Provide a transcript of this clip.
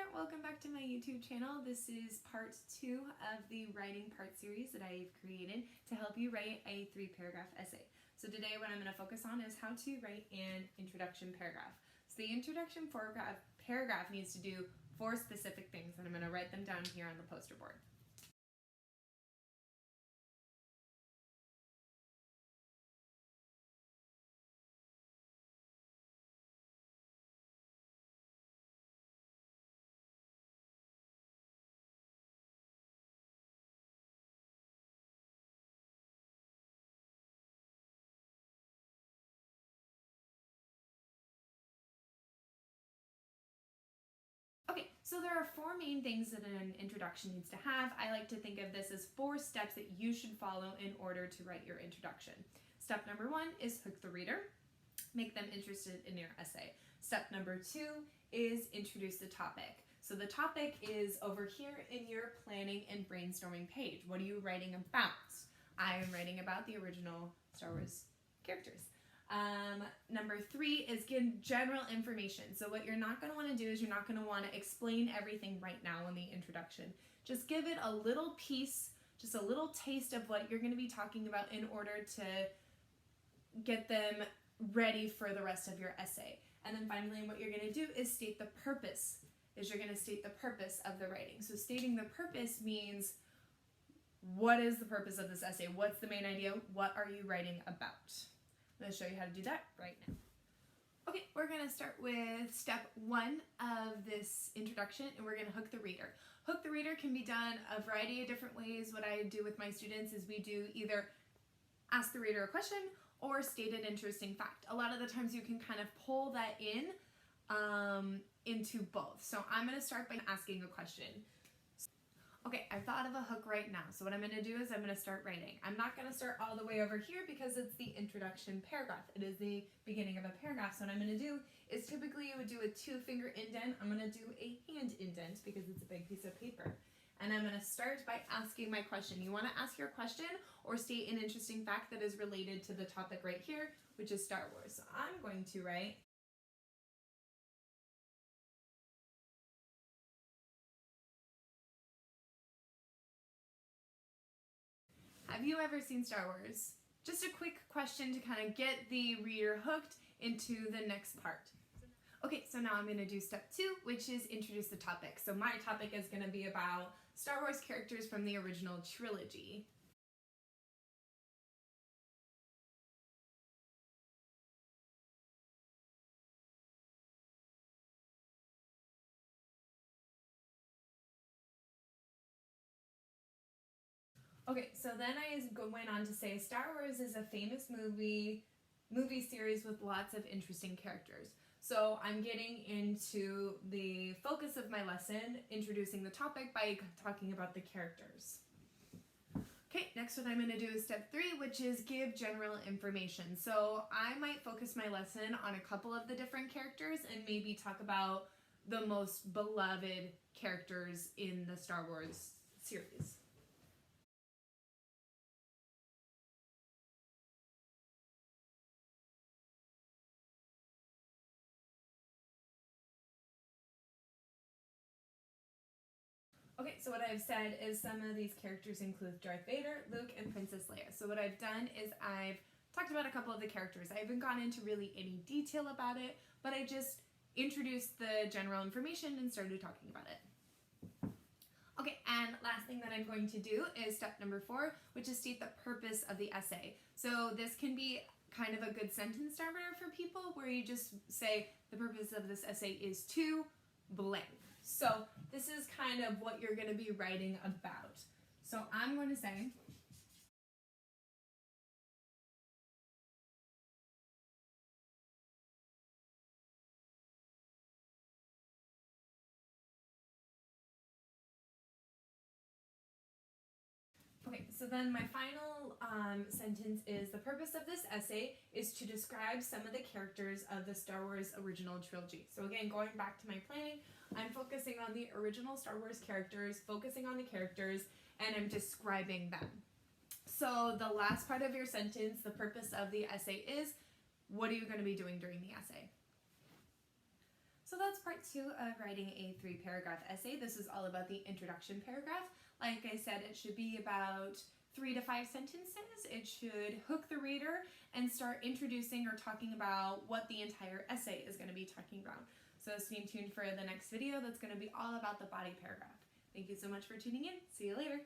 there, welcome back to my YouTube channel. This is part 2 of the writing part series that I've created to help you write a 3-paragraph essay. So today what I'm going to focus on is how to write an introduction paragraph. So the introduction paragraph needs to do 4 specific things, and I'm going to write them down here on the poster board. Okay, so there are 4 main things that an introduction needs to have. I like to think of this as 4 steps that you should follow in order to write your introduction. Step number 1 is hook the reader, make them interested in your essay. Step number 2 is introduce the topic. So the topic is over here in your planning and brainstorming page. What are you writing about? I am writing about the original Star Wars characters. Number 3 is give general information. So what you're not going to want to do is you're not going to want to explain everything right now in the introduction. Just give it a little piece, just a little taste of what you're going to be talking about in order to get them ready for the rest of your essay. And then finally what you're going to do is state the purpose. You're going to state the purpose of the writing. So stating the purpose means, what is the purpose of this essay? What's the main idea? What are you writing about? I'm going to show you how to do that right now. Okay, we're going to start with step 1 of this introduction, and we're going to hook the reader. Hook the reader can be done a variety of different ways. What I do with my students is we do either ask the reader a question or state an interesting fact. A lot of the times you can kind of pull that in into both. So I'm going to start by asking a question. Okay, I've thought of a hook right now. So what I'm going to do is I'm going to start writing. I'm not going to start all the way over here because it's the introduction paragraph. It is the beginning of a paragraph. So what I'm going to do is typically you would do a 2-finger indent. I'm going to do a hand indent because it's a big piece of paper. And I'm going to start by asking my question. You want to ask your question or state an interesting fact that is related to the topic right here, which is Star Wars. So I'm going to write, have you ever seen Star Wars? Just a quick question to kind of get the reader hooked into the next part. Okay, so now I'm going to do step 2, which is introduce the topic. So my topic is going to be about Star Wars characters from the original trilogy. Okay, so then I went on to say Star Wars is a famous movie series with lots of interesting characters. So I'm getting into the focus of my lesson, introducing the topic by talking about the characters. Okay, next what I'm going to do is step 3, which is give general information. So I might focus my lesson on a couple of the different characters and maybe talk about the most beloved characters in the Star Wars series. Okay, so what I've said is some of these characters include Darth Vader, Luke, and Princess Leia. So what I've done is I've talked about a couple of the characters. I haven't gone into really any detail about it, but I just introduced the general information and started talking about it. Okay, and last thing that I'm going to do is step number 4, which is state the purpose of the essay. So this can be kind of a good sentence starter for people where you just say the purpose of this essay is to blank. So this is kind of what you're going to be writing about. So I'm going to say, okay, so then my final sentence is the purpose of this essay is to describe some of the characters of the Star Wars original trilogy. So again, going back to my planning, I'm focusing on the original Star Wars characters, focusing on the characters, and I'm describing them. So the last part of your sentence, the purpose of the essay is, what are you going to be doing during the essay? So So that's part 2 of writing a 3-paragraph essay. This is all about the introduction paragraph. Like I said, it should be about 3 to 5 sentences. It should hook the reader and start introducing or talking about what the entire essay is going to be talking about. So stay tuned for the next video that's going to be all about the body paragraph. Thank you so much for tuning in. See you later.